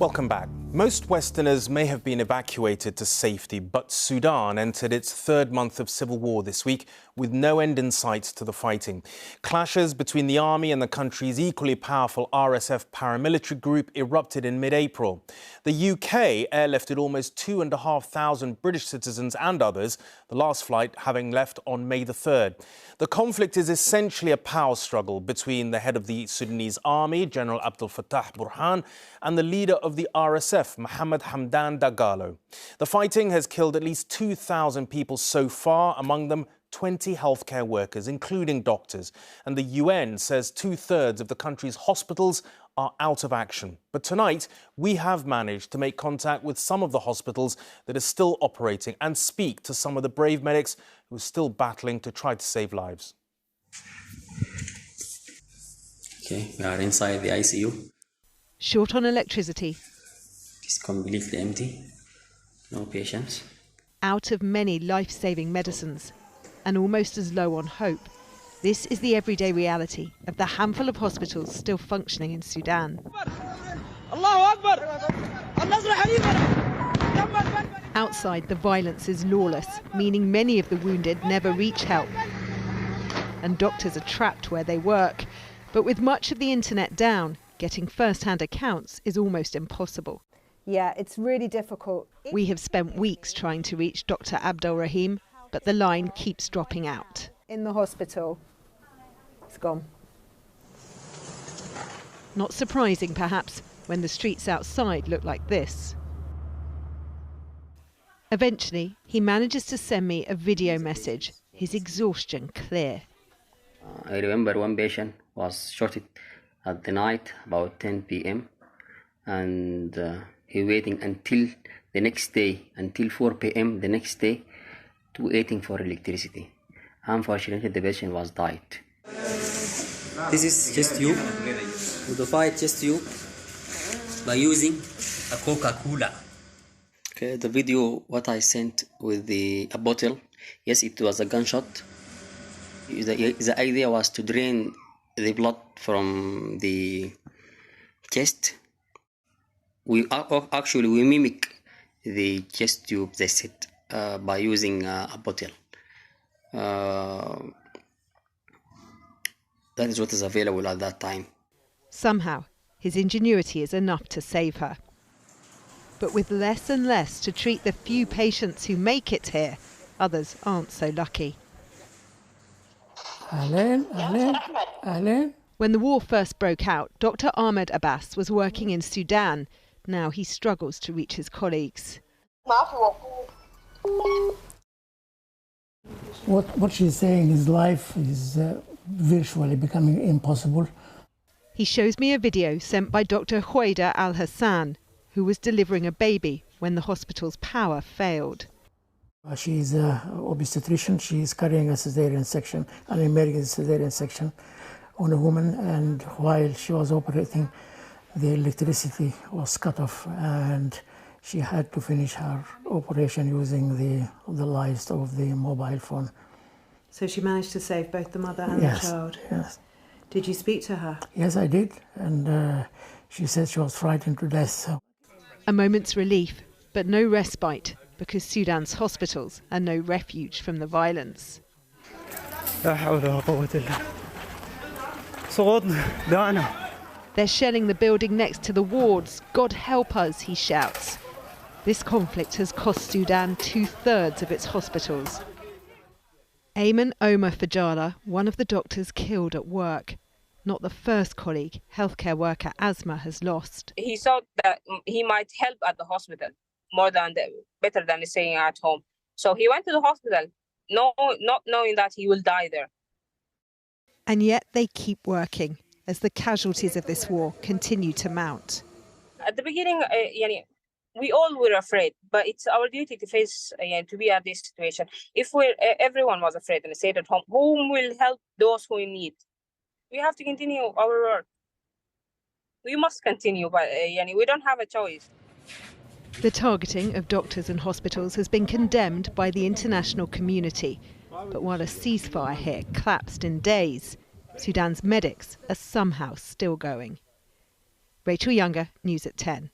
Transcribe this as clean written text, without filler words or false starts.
Welcome back. Most Westerners may have been evacuated to safety, but Sudan entered its third month of civil war this week with no end in sight to the fighting. Clashes between the army and the country's equally powerful RSF paramilitary group erupted in mid-April. The UK airlifted almost 2,500 British citizens and others, the last flight having left on May the 3rd. The conflict is essentially a power struggle between the head of the Sudanese army, General Abdel Fattah Burhan, and the leader of the RSF, Mohammed Hamdan Dagalo. The fighting has killed at least 2,000 people so far, among them 20 healthcare workers, including doctors. And the UN says 2/3 of the country's hospitals are out of action. But tonight, we have managed to make contact with some of the hospitals that are still operating and speak to some of the brave medics who are still battling to try to save lives. Okay, we are inside the ICU. Short on electricity. It's completely empty. No patients. Out of many life-saving medicines and almost as low on hope. This is the everyday reality of the handful of hospitals still functioning in Sudan. Outside, the violence is lawless, meaning many of the wounded never reach help. And doctors are trapped where they work. But with much of the internet down, getting first-hand accounts is almost impossible. Yeah, it's really difficult. We have spent weeks trying to reach Dr. Abdel Rahim, but the line keeps dropping out. In the hospital, it's gone. Not surprising, perhaps, when the streets outside look like this. Eventually, he manages to send me a video message, his exhaustion clear. I remember one patient was shot at the night, about 10 p.m. and he waiting until the next day, until 4 p.m. the next day, to waiting for electricity. Unfortunately, the patient was died. This is chest tube. We provide chest tube by using a Coca-Cola. Okay, the video what I sent with a bottle, yes, it was a gunshot. The idea was to drain the blood from the chest. We mimic the chest tube, they said, by using a bottle. That is what is available at that time. Somehow, his ingenuity is enough to save her. But with less and less to treat the few patients who make it here, others aren't so lucky. When the war first broke out, Dr. Ahmed Abbas was working in Sudan. Now he struggles to reach his colleagues. What she's saying is life is virtually becoming impossible. He shows me a video sent by Dr. Huwaida Al-Hassan, who was delivering a baby when the hospital's power failed. She's an obstetrician. She's carrying a cesarean section, an emergency cesarean section on a woman, and while she was operating, the electricity was cut off and she had to finish her operation using the lights of the mobile phone. So she managed to save both the mother and the child? Yes. Did you speak to her? Yes, I did, and she said she was frightened to death. A moment's relief, but no respite, because Sudan's hospitals are no refuge from the violence. They're shelling the building next to the wards. God help us, he shouts. This conflict has cost Sudan 2/3 of its hospitals. Ayman Omar Fajala, one of the doctors killed at work. Not the first colleague healthcare worker Asma has lost. He thought that he might help at the hospital better than staying at home. So he went to the hospital, not knowing that he will die there. And yet they keep working as the casualties of this war continue to mount. At the beginning, we all were afraid, but it's our duty to face, to be at this situation. If everyone was afraid and stayed at home, whom will help those who in need? We have to continue our work. We must continue, but we don't have a choice. The targeting of doctors and hospitals has been condemned by the international community. But while a ceasefire here collapsed in days, Sudan's medics are somehow still going. Rachel Younger, News at 10.